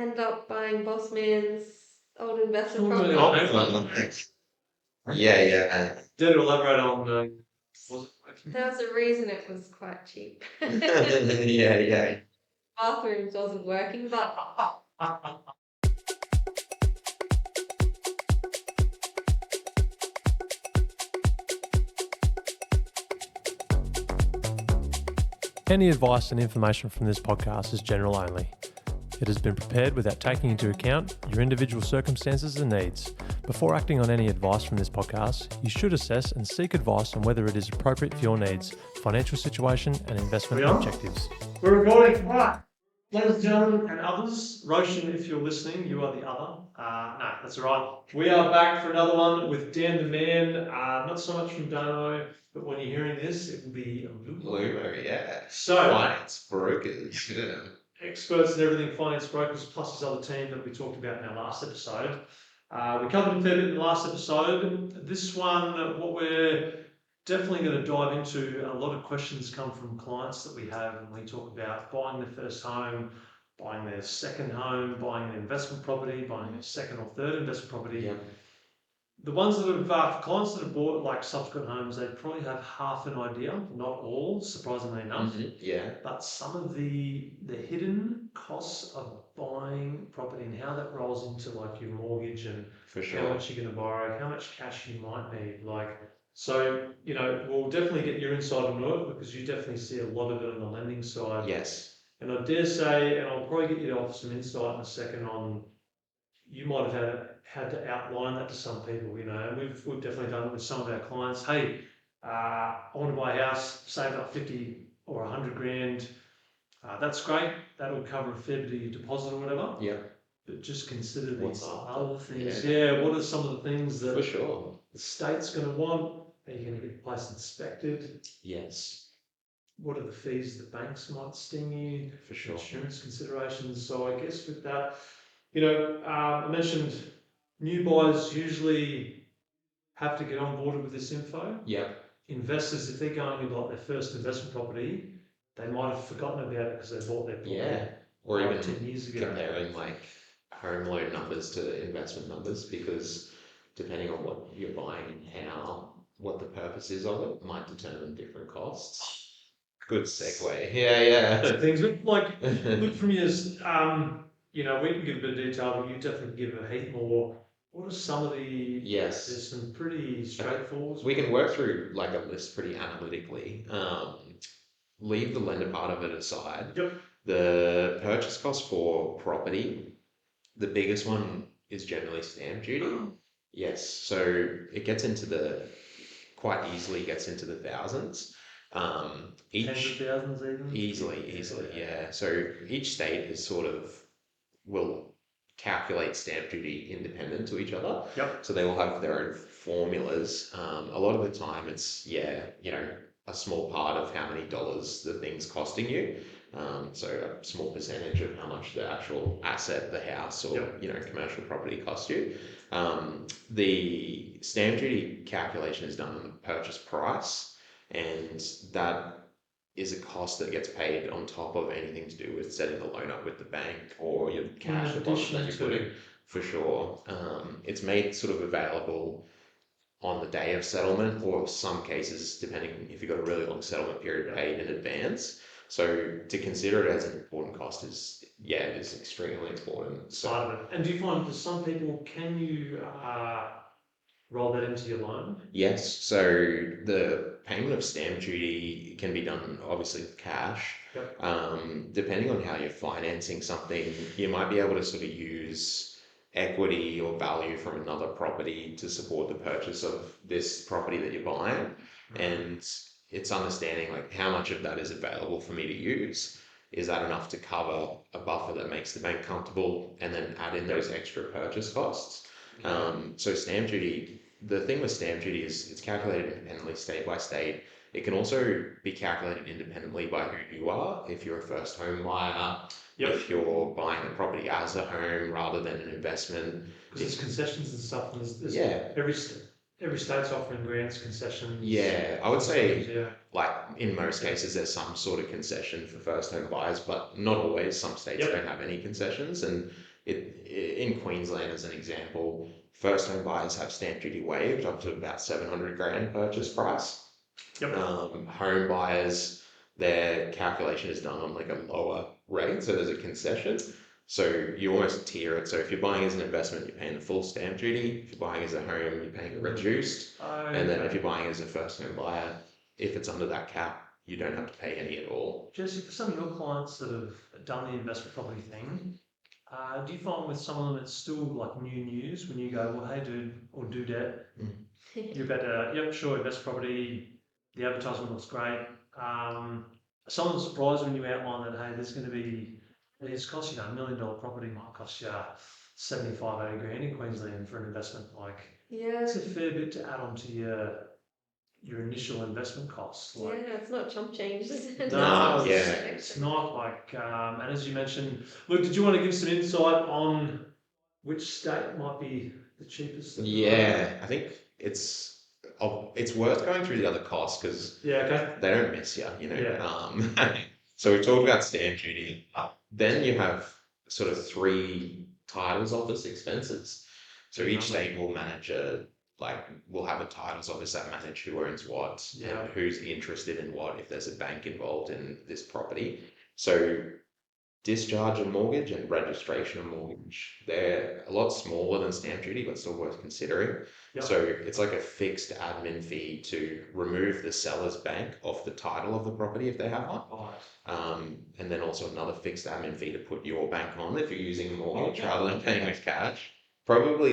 End up buying Boss Man's old investment Oh, property. Yeah. Did elaborate on was it working? There was a reason it was quite cheap. Yeah. Bathrooms wasn't working, but Any advice and information from this podcast is general only. It has been prepared without taking into account your individual circumstances and needs. Before acting on any advice from this podcast, you should assess and seek advice on whether it is appropriate for your needs, financial situation, and investment objectives. We're recording. Right. Ladies and gentlemen and others, Roshan, if you're listening, you are the other. No, that's all right. We are back for another one with Dan the Man. Not so much from Dano, but when you're hearing this, it will be Lumo, yeah. So, finance brokers. Yeah. Experts in everything, finance brokers, plus this other team that we talked about in our last episode. We covered a fair bit in the last episode. This one, what we're definitely going to dive into, a lot of questions come from clients that we have when we talk about buying their first home, buying their second home, buying an investment property, buying a second or third investment property. Yeah. The ones that have, for clients that have bought like subsequent homes, they probably have half an idea, not all, surprisingly enough. Yeah. But some of the hidden costs of buying property and how that rolls into like your mortgage and For sure. how much you're going to borrow, how much cash you might need. So, we'll definitely get your insight on it because you definitely see a lot of it on the lending side. Yes. And I dare say, and I'll probably get you to offer some insight in a second on, you might have had to outline that to some people, and we've definitely done it with some of our clients. Hey, I want to buy a house, save up 50 or 100 grand. That's great. That'll cover a fair bit of your deposit or whatever. Yeah. But just consider What's these after? other things. Yeah. What are some of the things that For sure. the state's going to want? Are you going to get the place inspected? Yes. What are the fees the banks might sting you? For sure. Insurance considerations. So I guess with that, I mentioned new buyers usually have to get on board with this info. Yeah. Investors, if they're going into like their first investment property, they might have forgotten about it because they bought their property. Yeah. Or even 10 years ago. comparing like home loan numbers to investment numbers, because depending on what you're buying and what the purpose is of it might determine different costs. Good segue. Yeah. So things look from yours, we can give a bit of detail, but you definitely give a heap more. What are some of the? Yes. There's some pretty straightforward. We can work through like a list pretty analytically. Leave the lender part of it aside. Yep. The purchase cost for property, the biggest one is generally stamp duty. Yes. So it quite easily gets into the thousands. Tens of thousands even? Easily, yeah. So each state is will calculate stamp duty independent to each other. Yep. So they will have their own formulas. A lot of the time it's, a small part of how many dollars the thing's costing you. So a small percentage of how much the actual asset, the house or, commercial property costs you. The stamp duty calculation is done on the purchase price, and that is a cost that gets paid on top of anything to do with setting the loan up with the bank or your cash deposit that you're putting. For sure. It's made sort of available on the day of settlement, or some cases, depending if you've got a really long settlement period, paid in advance. So to consider it as an important cost it is extremely important. Side of it. And do you find for some people, can you roll that into your loan? Yes. So the payment of stamp duty can be done obviously with cash. Yep. Depending on how you're financing something, you might be able to sort of use equity or value from another property to support the purchase of this property that you're buying. And it's understanding like how much of that is available for me to use. Is that enough to cover a buffer that makes the bank comfortable, and then add in those extra purchase costs? So stamp duty, the thing with stamp duty is it's calculated independently state by state. It can also be calculated independently by who you are. If you're a first home buyer, if you're buying the property as a home rather than an investment. Because there's concessions and stuff, and there's every state's offering grants, concessions. Yeah, I would say like in most cases there's some sort of concession for first home buyers, but not always. Some states don't have any concessions, and in Queensland, as an example, first home buyers have stamp duty waived up to about 700 grand purchase price. Yep. Home buyers, their calculation is done on like a lower rate, so there's a concession. So you almost tier it. So if you're buying as an investment, you're paying the full stamp duty. If you're buying as a home, you're paying it reduced. And then if you're buying as a first home buyer, if it's under that cap, you don't have to pay any at all. Jesse, for some of your clients that have done the investment property thing, do you find with some of them it's still like new news when you go, well, hey, dude or dudette, you're about to, yep, sure, invest property, the advertisement looks great. Someone's surprised when you outline that, hey, there's going to be, it's cost you, $1 million property might cost you 75, 80 grand in Queensland for an investment. Like, Yeah. it's a fair bit to add on to your initial investment costs. Like, Yeah, it's not chump change, is it? no, yeah. it's not like, and as you mentioned, look, did you want to give some insight on which state might be the cheapest? Yeah, I think it's worth going through the other costs because Yeah, okay. they don't miss you, you know. Yeah. So we talked about stamp duty. Then you have sort of 3 titles office expenses. So each state will will have a titles office that manage who owns what Yeah. and who's interested in what if there's a bank involved in this property. So discharge of mortgage and registration of mortgage, they're a lot smaller than stamp duty, but still worth considering. Yep. So it's like a fixed admin fee to remove the seller's bank off the title of the property if they have one. And then also another fixed admin fee to put your bank on if you're using a mortgage rather than paying with cash. Probably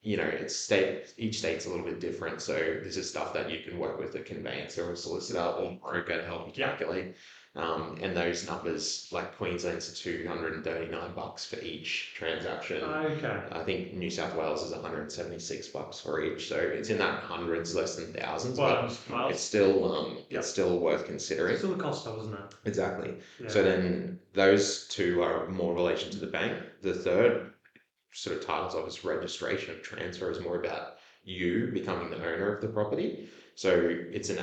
each state's a little bit different. So this is stuff that you can work with a conveyancer or a solicitor or broker to help you calculate. And those numbers, like Queensland's $239 for each transaction. Okay. I think New South Wales is $176 for each, so it's in that hundreds, less than thousands. Well, but it's still worth considering. It's still a cost though, isn't it? Exactly. Yeah. So then those 2 are more relation to the bank. The third sort of titles office registration of transfer is more about you becoming the owner of the property. So it's an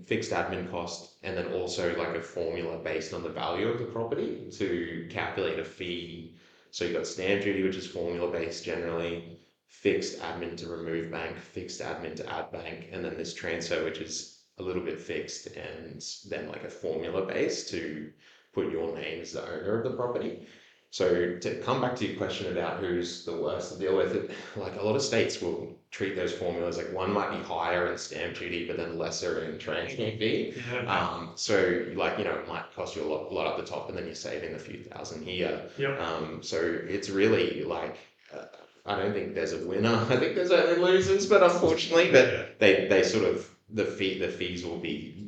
fixed admin cost, and then also like a formula based on the value of the property to calculate a fee. So you've got stamp duty, which is formula based generally, fixed admin to remove bank, fixed admin to add bank, and then this transfer, which is a little bit fixed, and then like a formula based to put your name as the owner of the property. So to come back to your question about who's the worst to deal with, like a lot of states will treat those formulas like one might be higher in stamp duty, but then lesser in transfer fee. Yeah. So like, it might cost you a lot at the top, and then you're saving a few thousand here. Yep. So it's really like, I don't think there's a winner. I think there's only losers, but unfortunately, but they sort of, the fees will be,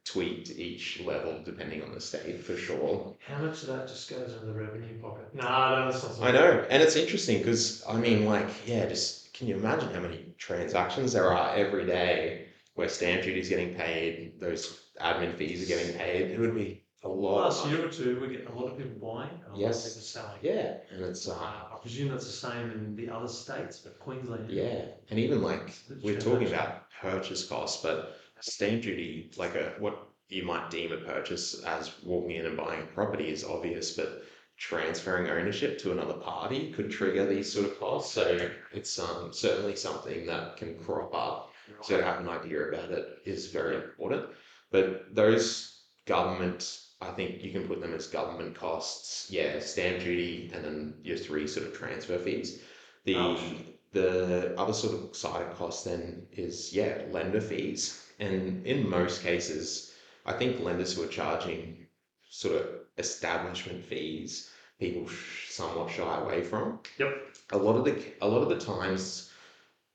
tweaked each level depending on the state for sure. How much of that just goes in the revenue pocket? No, that's not. I know, and it's interesting because just can you imagine how many transactions there are every day where stamp duty is getting paid, those admin fees are getting paid? It would be a lot. Last year or two, we're getting a lot of people buying and a lot of Yes. people selling. Yeah, and it's I presume that's the same in the other states, but Queensland. yeah, and even like we're talking about purchase costs, but stamp duty, like what you might deem a purchase as walking in and buying a property is obvious, but transferring ownership to another party could trigger these sort of costs. So it's certainly something that can crop up. So to have an idea about it is very important. But those government, I think you can put them as government costs. Yeah, stamp duty, and then your 3 sort of transfer fees. The other sort of side of cost then is lender fees. And in most cases, I think lenders who are charging sort of establishment fees, people somewhat shy away from. Yep. A lot of the times,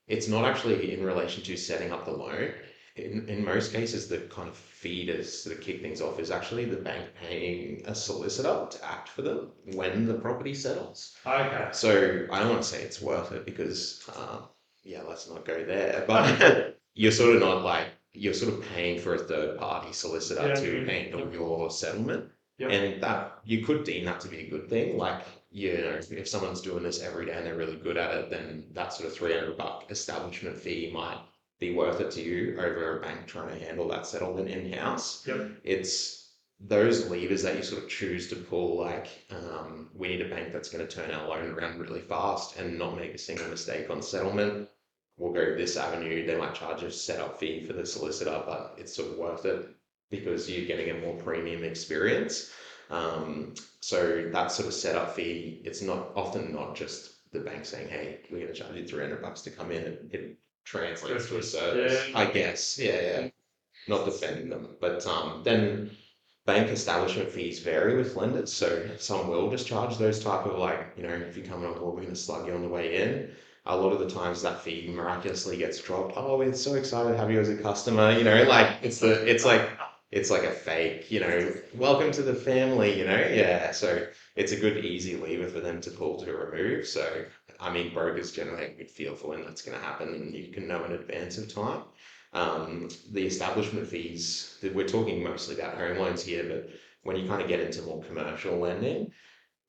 it's not actually in relation to setting up the loan. In most cases, the kind of fee to sort of kick things off is actually the bank paying a solicitor to act for them when the property settles. Okay. So I don't want to say it's worth it because, let's not go there. But you're sort of paying for a third party solicitor to handle your settlement. Yep. And that you could deem that to be a good thing. Like, if someone's doing this every day and they're really good at it, then that sort of $300 establishment fee might be worth it to you over a bank trying to handle that settlement in-house. Yep. It's those levers that you sort of choose to pull, like we need a bank that's going to turn our loan around really fast and not make a single mistake on settlement. We'll go this avenue. They might charge a setup fee for the solicitor, but it's sort of worth it because you're getting a more premium experience. So that sort of setup fee, it's often not just the bank saying, "Hey, we're going to charge you $300 to come in." It translates to a service, Yeah. I guess. Yeah. Not defending them, but then bank establishment fees vary with lenders. So some will just charge those type of, like, if you come on board, we're going to slug you on the way in. A lot of the times that fee miraculously gets dropped. Oh, we're so excited to have you as a customer. Like it's like a fake, welcome to the family. Yeah. So it's a good easy lever for them to pull to remove. So I mean, brokers generally have a good feel for when that's going to happen, and you can know in advance of time. The establishment fees, we're talking mostly about home loans here, but when you kind of get into more commercial lending,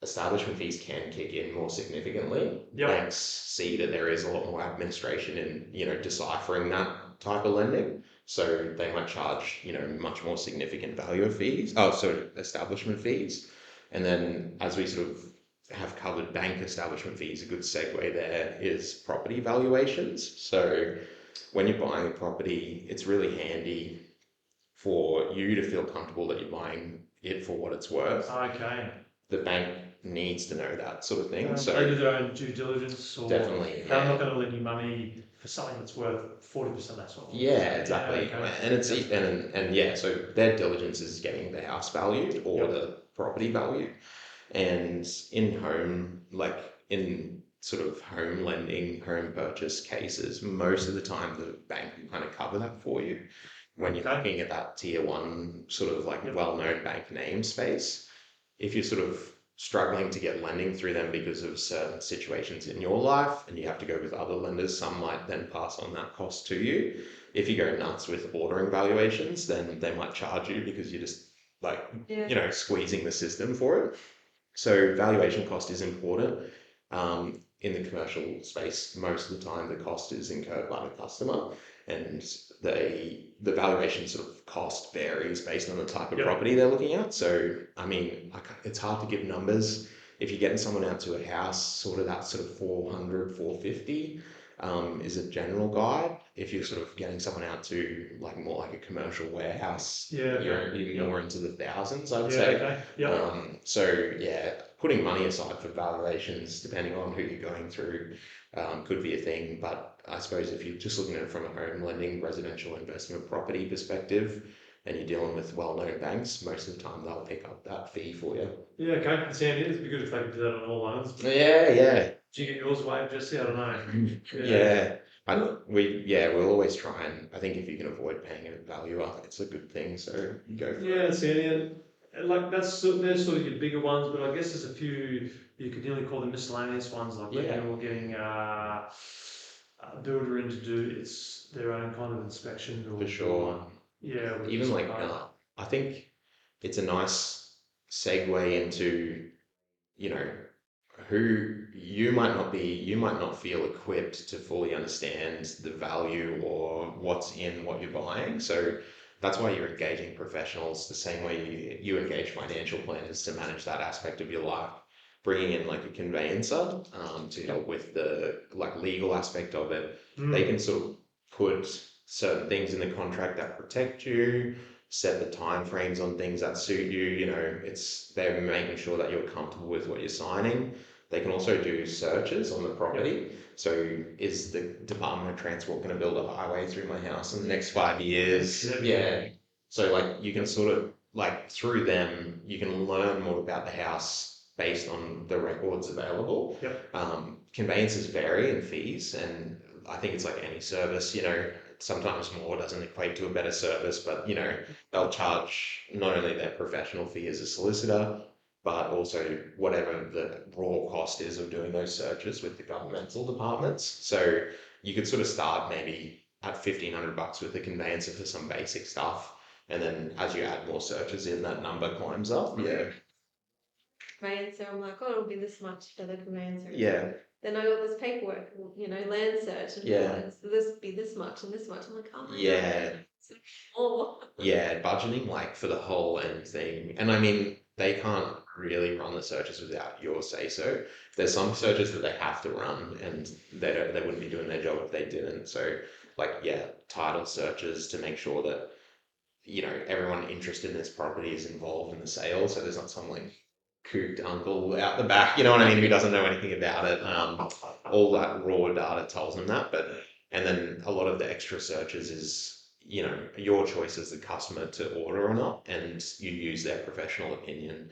establishment fees can kick in more significantly. Yep. Banks see that there is a lot more administration in, deciphering that type of lending. So they might charge, much more significant value of fees. Oh, so establishment fees. And then as we sort of have covered bank establishment fees, a good segue there is property valuations. So when you're buying a property, it's really handy for you to feel comfortable that you're buying it for what it's worth. Okay. The bank needs to know that sort of thing. They So do their own due diligence, or definitely, they're yeah. not going to lend you money for something that's worth 40% that sort of thing. Yeah, exactly. Yeah, okay. And it's and yeah, so their diligence is getting the house valued or Yep. the property valued. And in sort of home lending, home purchase cases, most of the time the bank can kind of cover that for you. When you're Okay. looking at that tier one sort of like Yep. well-known bank name space, if you're sort of struggling to get lending through them because of certain situations in your life and you have to go with other lenders, some might then pass on that cost to you. If you go nuts with ordering valuations, then they might charge you because you're just Yeah. squeezing the system for it. So valuation cost is important. In the commercial space, most of the time the cost is incurred by the customer, and the valuation sort of cost varies based on the type of Yep. property they're looking at. So I mean, it's hard to give numbers. If you're getting someone out to a house, sort of that sort of 400, 450 is a general guide. If you're sort of getting someone out to more like a commercial warehouse, Yeah. you're more into the thousands, I'd Yeah. say. Okay. Yep. So yeah, putting money aside for valuations, depending on who you're going through, could be a thing. But I suppose if you're just looking at it from a home lending, residential investment property perspective, and you're dealing with well-known banks, most of the time they'll pick up that fee for you. Yeah. Okay. It's handy. It'd be good if they could do that on all loans. Yeah. Do you get yours waived, Jesse? I don't know. Yeah. We'll always try, and I think if you can avoid paying a valuer, it's a good thing. So you go for it. Yeah, it's handy. And they're sort of your bigger ones, but I guess there's a few you could nearly call them miscellaneous ones, like when Yeah. you're getting a builder in to do their own kind of inspection. Or, For sure. Yeah. Even I think it's a nice segue into, who you might not feel equipped to fully understand the value or what's in what you're buying. So that's why you're engaging professionals the same way you engage financial planners to manage that aspect of your life. Bringing in like a conveyancer to help with the legal aspect of it. They can sort of put certain things in the contract that protect you, set the time frames on things that suit you. They're making sure that you're comfortable with what you're signing. They can also do searches on the property. So is the Department of Transport going to build a highway through my house in the next 5 years? Yeah. So you can sort of through them, you can learn more about the house based on the records available. Yep. Conveyances vary in fees, and I think it's like any service, sometimes more doesn't equate to a better service, but they'll charge not only their professional fee as a solicitor, but also whatever the raw cost is of doing those searches with the governmental departments. So you could sort of start maybe at $1,500 with a conveyancer for some basic stuff, and then as you add more searches in, that number climbs up. Yeah. Conveyancer, I'm like, oh, it'll be this much for the conveyancer. Yeah. then I got this paperwork, land search, and Yeah. it's this be this much and this much. I'm like, oh my Yeah. god, it's more. Yeah, budgeting like for the whole end thing. And I mean, they can't really run the searches without your say so. There's some searches that they have to run and they wouldn't be doing their job if they didn't. So like yeah, title searches to make sure that, everyone interested in this property is involved in the sale. So there's not some like cooped uncle out the back, you know what I mean, who doesn't know anything about it. All that raw data tells them that, and then a lot of the extra searches is, your choice as the customer to order or not, and you use their professional opinion,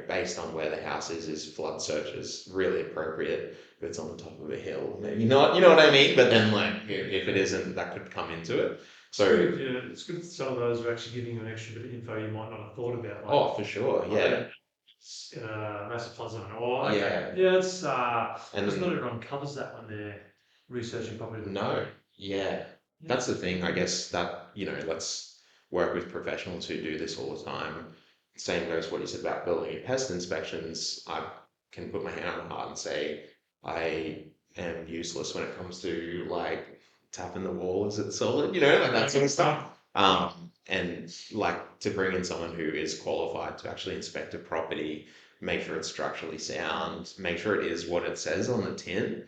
based on where the house is flood searches really appropriate. If it's on the top of a hill, maybe not, you know what I mean? But then like if it isn't, that could come into it. So It's good that some of those are actually giving you an extra bit of info you might not have thought about. Like, oh, for sure, yeah. it's in a massive flood zone. Oh, okay. Yeah. Yeah, it's And because not everyone covers that when they're researching property. no, yeah. That's the thing, I guess that, let's work with professionals who do this all the time. Same goes what you said about building and pest inspections. I can put my hand on my heart and say I am useless when it comes to like tapping the wall, is it solid? Like that sort of stuff. And like to bring in someone who is qualified to actually inspect a property, make sure it's structurally sound, make sure it is what it says on the tin,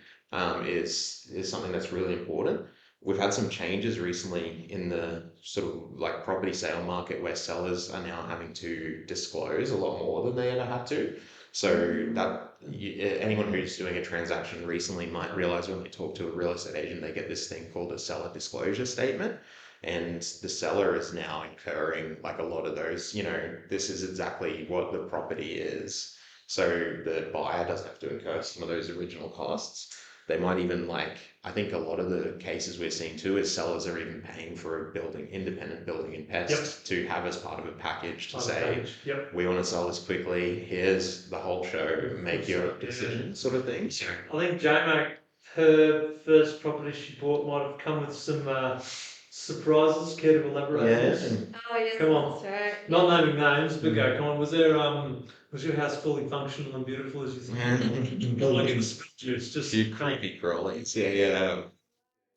is something that's really important. We've had some changes recently in the sort of like property sale market where sellers are now having to disclose a lot more than they ever had to. So that anyone who's doing a transaction recently might realize when they talk to a real estate agent, they get this thing called a seller disclosure statement. And the seller is now incurring like a lot of those, this is exactly what the property is. So the buyer doesn't have to incur some of those original costs. They might even I think a lot of the cases we're seeing too is sellers are even paying for a independent building and pest to have as part of a package to say, we want to sell this quickly, here's the whole show, make your decision sort of thing. So I think J-Mac, her first property she bought might have come with some surprises. Care to elaborate? yeah. Oh yes, Come on. that's right. Not naming names, but go. Come on. Was your house fully functional and beautiful as you think? Not like in the pictures, just You creepy crawlies, yeah.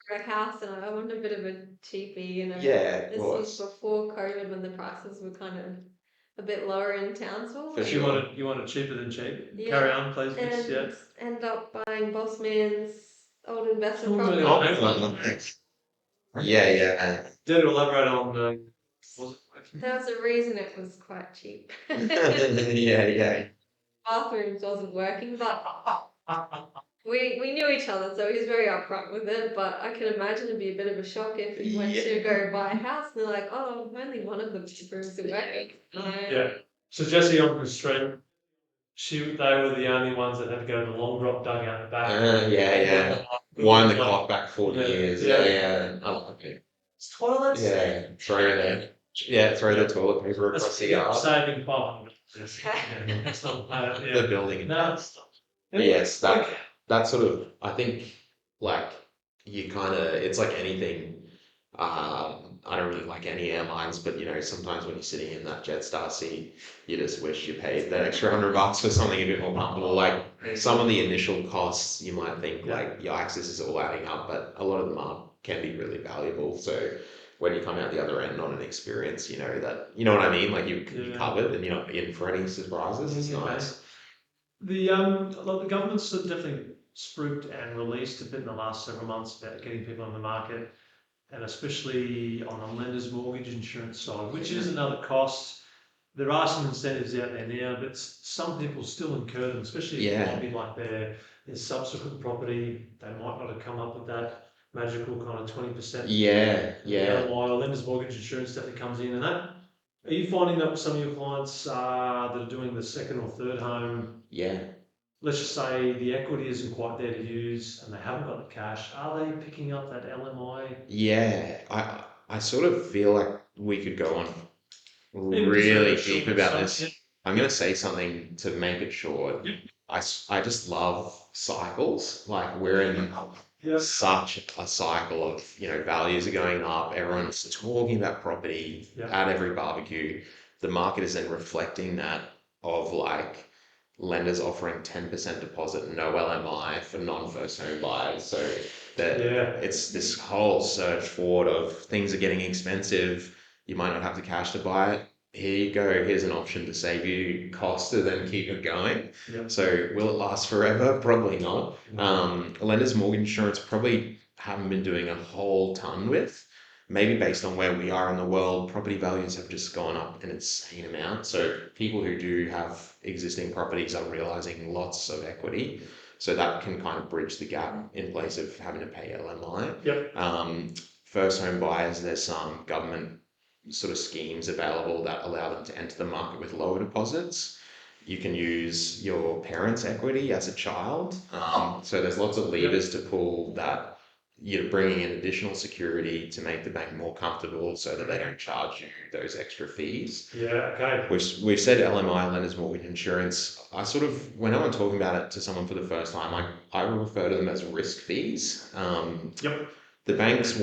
For a house, and I want a bit of a cheapie, Yeah, of This was course. before COVID when the prices were kind of a bit lower in Townsville. For and- sure. you wanted cheaper than cheap. Yeah. Carry on, please. Miss. And Yeah. end up buying Bossman's old investment Oh, property. yeah. Thanks. Yeah. Dare to elaborate on was it? There was a reason it was quite cheap. Yeah. Bathrooms wasn't working, but we knew each other, so he was very upfront with it. But I can imagine it'd be a bit of a shock if you went to go buy a house and they're like, "Oh, only one of the rooms are working." Yeah. So Jessie on the street, they were the only ones that had to go to the long drop dug out the back. Yeah. Wind the clock back 40 years. Yeah. I like it. Toilets. Yeah. Throw the toilet paper across the yard. Saving $500. That's not The building. No, it's not. Yes, that sort of, I think, like, you kind of, it's like anything. I don't really like any airlines, but sometimes when you're sitting in that Jetstar seat, you just wish you paid that extra $100 for something a bit more comfortable. Like some of the initial costs, you might think like, yikes, this is all adding up, but a lot of them can be really valuable. So when you come out the other end on an experience, you know what I mean? Like you're covered and you're not in for any surprises. It's nice. The government's definitely spruiked and released a bit in the last several months about getting people on the market, and especially on the lender's mortgage insurance side, which is another cost. There are some incentives out there now, but some people still incur them, especially if it might be like their subsequent property. They might not have come up with that magical kind of 20%. Yeah. While lender's mortgage insurance definitely comes in, and that. Are you finding that with some of your clients that are doing the second or third home? Yeah. Let's just say the equity isn't quite there to use and they haven't got the cash. Are they picking up that LMI? Yeah. I sort of feel like we could go on really deep about this. I'm going to say something to make it short. I just love cycles. Like we're in such a cycle of, values are going up. Everyone's talking about property at every barbecue. The market is then reflecting that of like lenders offering 10% deposit, no LMI for non-first home buyers. So that it's this whole search forward of things are getting expensive. You might not have the cash to buy it. Here you go. Here's an option to save you cost to then keep it going. Yep. So will it last forever? Probably not. Lenders mortgage insurance probably haven't been doing a whole ton with. Maybe based on where we are in the world, property values have just gone up an insane amount. So people who do have existing properties are realizing lots of equity. So that can kind of bridge the gap in place of having to pay LMI. Yep. First home buyers, there's some government sort of schemes available that allow them to enter the market with lower deposits. You can use your parents' equity as a child. So there's lots of levers to pull that you're bringing in additional security to make the bank more comfortable so that they don't charge you those extra fees. Yeah, okay. We've said LMI, lenders mortgage insurance. I sort of, when I'm talking about it to someone for the first time, I refer to them as risk fees. Yep. The banks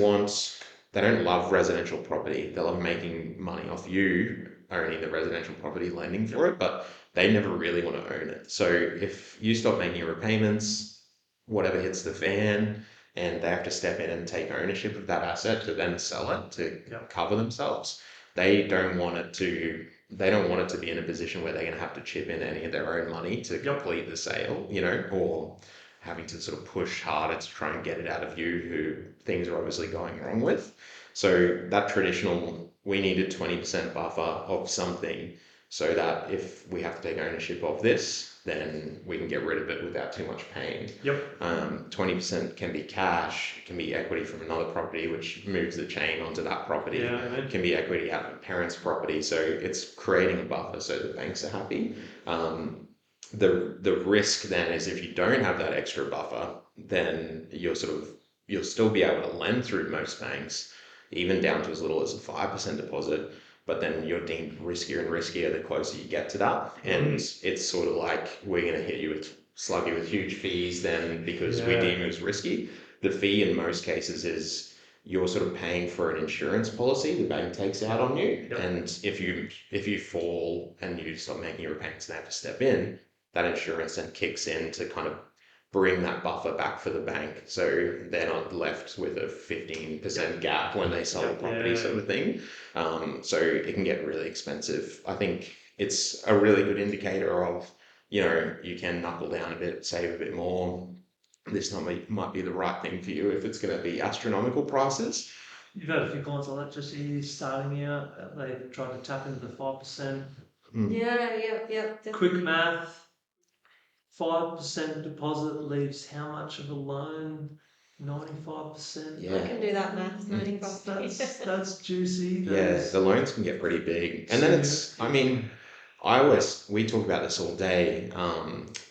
they don't love residential property. They love making money off you owning the residential property, lending for it, but they never really want to own it. So if you stop making your repayments, whatever hits the fan, and they have to step in and take ownership of that asset to then sell it to cover themselves. They don't want it to be in a position where they're going to have to chip in any of their own money to complete the sale, or having to sort of push harder to try and get it out of you who things are obviously going wrong with. So that traditional, we need a 20% buffer of something so that if we have to take ownership of this, then we can get rid of it without too much pain. 20% can be cash, it can be equity from another property, which moves the chain onto that property. It can be equity out of parents' property. So it's creating a buffer so the banks are happy. The risk then is if you don't have that extra buffer, then you'll still be able to lend through most banks, even down to as little as a 5% deposit. But then you're deemed riskier and riskier the closer you get to that. And it's sort of like, we're going to slug you with huge fees then because we deem it as risky. The fee in most cases is you're sort of paying for an insurance policy the bank takes out on you. And if you fall and you stop making your repayments and have to step in, that insurance then kicks in to kind of bring that buffer back for the bank, so they're not left with a 15% gap when they sell the property, sort of thing. So it can get really expensive. I think it's a really good indicator of, you can knuckle down a bit, save a bit more. This might be the right thing for you if it's going to be astronomical prices. You've had a few clients like that, Jessie, starting out. They've tried to tap into the 5%. Yeah. Definitely. Quick math. 5% deposit leaves how much of a loan? 95%. Yeah. I can do that math. 95%. That's juicy. The loans can get pretty big, and then we talk about this all day.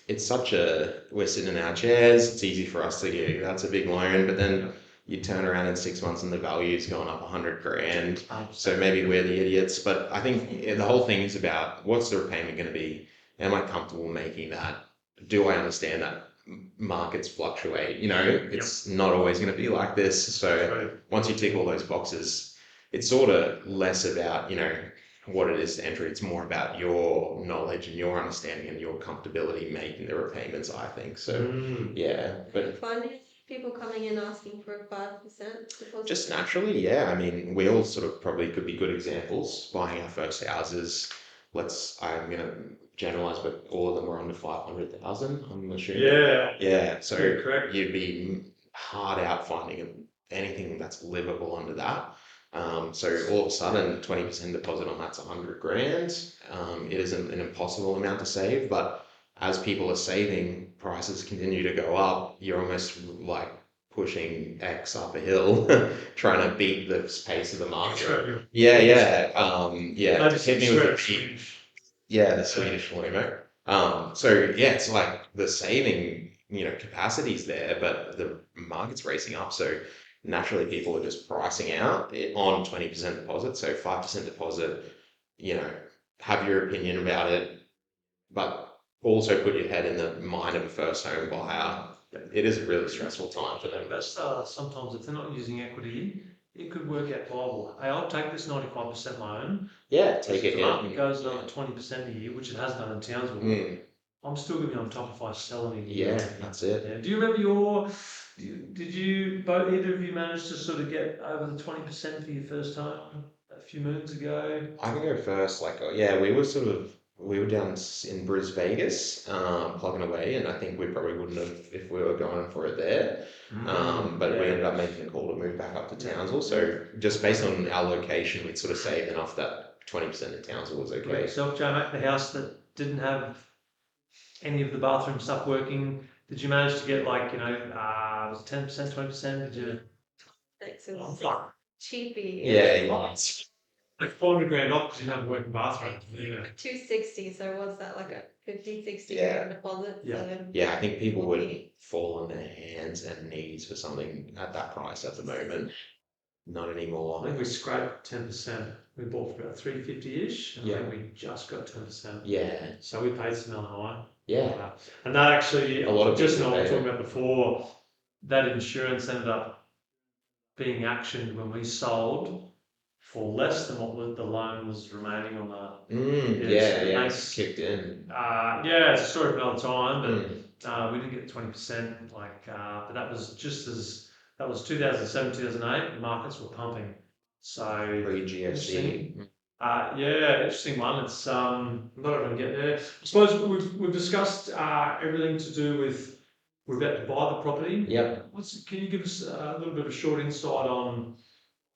It's we're sitting in our chairs. It's easy for us to go, that's a big loan, but then you turn around in 6 months and the value's gone up 100 grand. So maybe we're the idiots, but I think the whole thing is about what's the repayment going to be? Am I comfortable making that? Do I understand that markets fluctuate? It's not always going to be like this. So once you tick all those boxes, it's sort of less about, what it is to enter. It's more about your knowledge and your understanding and your comfortability making the repayments, I think. So, but Finding people coming in asking for a 5% deposit. Just naturally, I mean, we all sort of probably could be good examples. Buying our first houses, I'm going to generalize, but all of them were under 500,000, I'm assuming. Yeah. So correct. You'd be hard out finding anything that's livable under that. So all of a sudden, 20% deposit on that's 100 grand. It isn't an impossible amount to save, but as people are saving, prices continue to go up. You're almost like pushing X up a hill, trying to beat the pace of the market. Hit me with the beat. The Swedish Lumo. It's like the saving, capacity's there, but the market's racing up. So naturally, people are just pricing out on 20% deposit. So 5% deposit, have your opinion about it, but also put your head in the mind of a first home buyer. It is a really stressful time for them. Sometimes if they're not using equity, it could work out viable. Hey, I'll take this 95% loan. Take it. If the market goes another 20% a year, which it has done in Townsville, I'm still going to be on top if I sell any. Yeah, that's it. Yeah. Do you remember did you, both, either of you manage to sort of get over the 20% for your first home a few moons ago? I can go first. Like, yeah, we were down in Bris Vegas, plugging away, and I think we probably wouldn't have if we were going for it there. But we ended up making a call to move back up to Townsville. So just based on our location, we'd sort of saved enough that 20% in Townsville was okay. Yourself, Joe, the house that didn't have any of the bathroom stuff working, did you manage to get like, was it 10%, 20%? Did you? Thanks, it was cheapy. Yeah. Like 400 grand off because you have a working bathroom. Yeah. 260, so what's that, like a 50, 60 Yeah. grand deposit? Yeah. So Yeah, I think people would fall on their hands and knees for something at that price at the moment. Not I anymore. think we scraped 10%. We bought for about 350-ish. And I Yeah. think we just got 10%. Yeah. So we paid some high. Yeah. And that actually, A lot of just people what we were pay talking about before, that insurance ended up being actioned when we sold for less than what the loan was remaining on the. Yeah, Nice. it's kicked in. Yeah, it's a story for another time, but Mm. we didn't get 20%. But that was that was 2007, 2008. The markets were pumping. So Pre-GFC. yeah, interesting one. It's not everyone get there. I suppose we've discussed everything to do with we're about to buy the property. Yep. Can you give us a little bit of a short insight on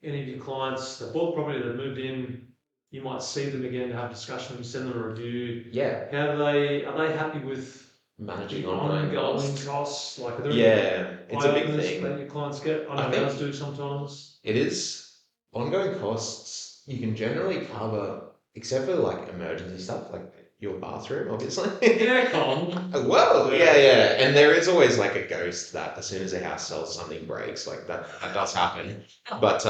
any of your clients that bought the property, that moved in? You might see them again, have a discussion, send them a review. Yeah. Are they happy with Managing the ongoing costs? Like, are there Yeah, it's a big eye-openers thing. that your clients get? I I know think- ours do sometimes. It is ongoing costs. You can generally cover, except for like emergency stuff, like your bathroom, obviously. Aircon. Well, yeah. And there is always like a ghost that as soon as a house sells, something breaks. Like that does happen. But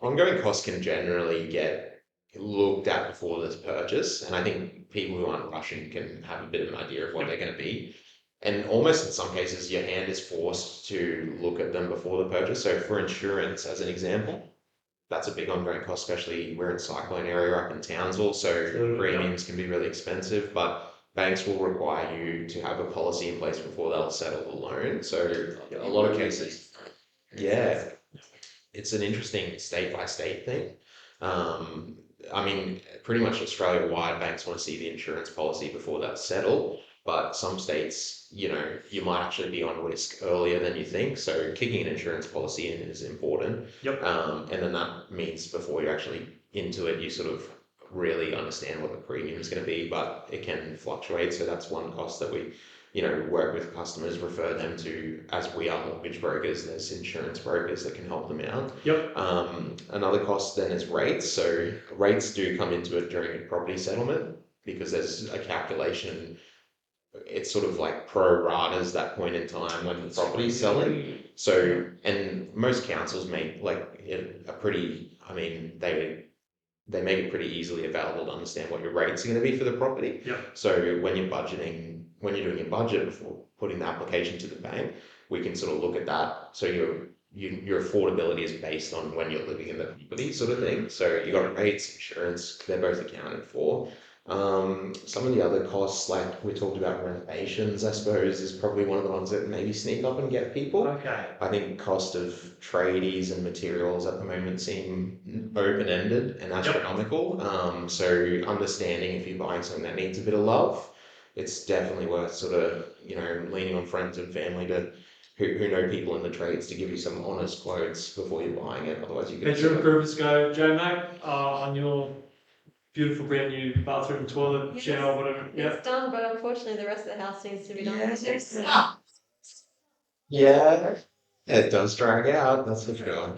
ongoing costs can generally get looked at before this purchase. And I think people who aren't rushing can have a bit of an idea of what they're going to be. And almost in some cases, your hand is forced to look at them before the purchase. So for insurance, as an example, that's a big ongoing cost, especially we're in cyclone area up in Townsville, so premiums can be really expensive, but banks will require you to have a policy in place before they'll settle the loan. So a lot of cases, yeah, it's an interesting state by state thing. I mean, pretty much Australia-wide, banks want to see the insurance policy before that's settled. But some states, you might actually be on risk earlier than you think. So kicking an insurance policy in is important. Yep. And then that means before you're actually into it, you sort of really understand what the premium is going to be, but it can fluctuate. So that's one cost that we, work with customers, refer them to, as we are mortgage brokers, there's insurance brokers that can help them out. Yep. Another cost then is rates. So rates do come into it during a property settlement because there's a calculation. It's sort of like pro ratas that point in time when the property's selling. So, and most councils make like a pretty, they make it pretty easily available to understand what your rates are going to be for the property. Yep. So when you're doing your budget before putting the application to the bank, we can sort of look at that. So your affordability is based on when you're living in the property, sort of thing. So you got rates, insurance, they're both accounted for. Some of the other costs, like we talked about renovations, I suppose, is probably one of the ones that maybe sneak up and get people. Okay. I think cost of tradies and materials at the moment seem open-ended and astronomical. So understanding if you're buying something that needs a bit of love, it's definitely worth sort of, leaning on friends and family who know people in the trades to give you some honest quotes before you're buying it. Otherwise, you can. Bedroom improvements go, Joe Mac, on your beautiful brand new bathroom, toilet, Yes, shower, whatever. It's done, but unfortunately the rest of the house needs to be done. Yeah, it does drag out. That's for sure.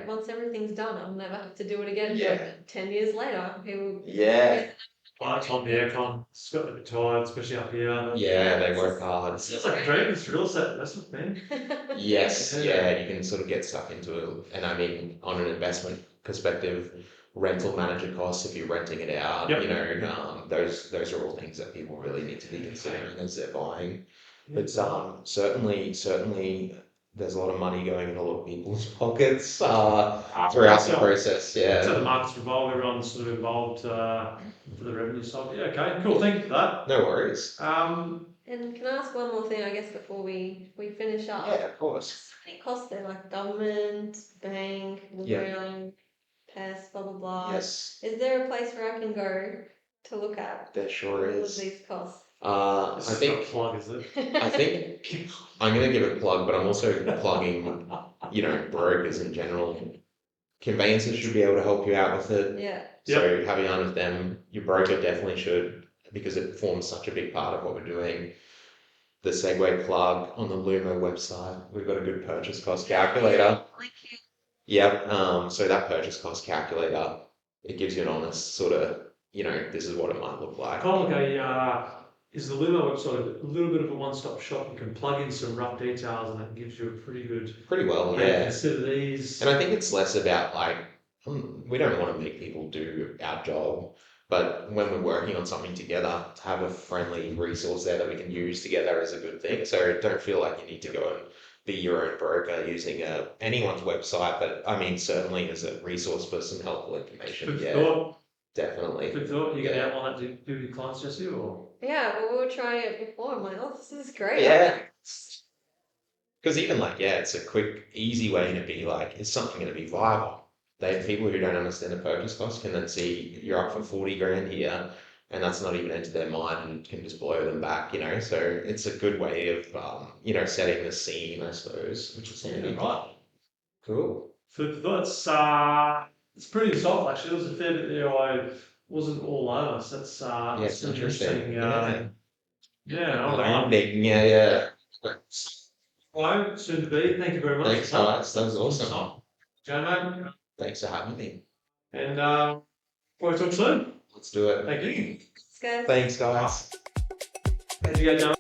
Once everything's done, I'll never have to do it again. Yeah. 10 years later, Yeah. Lights on, the aircon, it's got a bit tired, especially up here. Yeah, they work hard. It's like a dream, it's real estate investment, man. Yes, yeah, you can sort of get stuck into it. And I mean, on an investment perspective, rental manager costs if you're renting it out, those are all things that people really need to be considering as they're buying. But certainly there's a lot of money going in a lot of people's pockets throughout the process. So Yeah. the markets revolve, everyone's sort of involved for the revenue side. Yeah, okay, cool. Thank you for that. No worries. And can I ask one more thing, I guess, before we finish up? Yeah, of course. Any costs there, like government, bank, Yeah. pest, blah blah blah. Yes, Is there a place where I can go to look at there sure all of is. these costs? I This is not a think plug, is it? I think I'm gonna give a plug, but I'm also plugging, brokers in general. Conveyancers should be able to help you out with it. Yeah. So having on with them, your broker definitely should, because it forms such a big part of what we're doing. The Segway plug on the Lumo website, we've got a good purchase cost calculator. Yep. So that purchase cost calculator, it gives you an honest sort of, this is what it might look like. Kind of like is the Lumo website a little bit of a one-stop shop? You can plug in some rough details and it gives you a pretty good Pretty well, way to yeah. consider these. And I think it's less about like, we don't want to make people do our job, but when we're working on something together, to have a friendly resource there that we can use together is a good thing. So don't feel like you need to go and be your own broker using anyone's website, but I mean, certainly as a resource for some helpful information. Food for Yeah, thought. definitely. Food for thought. You can outline that to do with your clients, Jessie, or? Yeah, well, we were trying it before. I'm like, oh, this is great. Yeah. Because even like, it's a quick, easy way to be like, is something going to be viable? People who don't understand the purchase cost can then see you're up for 40 grand here, and that's not even entered their mind and can just blow them back, So it's a good way of, setting the scene, I suppose, which is Right. Cool. Food for thought. It's pretty insightful actually. There was a fair bit there I wasn't all over. So that's It's really interesting. Yeah. All right. Yeah. Hello, soon to be. Thank you very much. Thanks, guys. That was awesome. Joe, mate. Thanks for having me. And we'll talk soon. Let's do it. Thank you. Guys. Thanks, guys. How'd you go, Joe?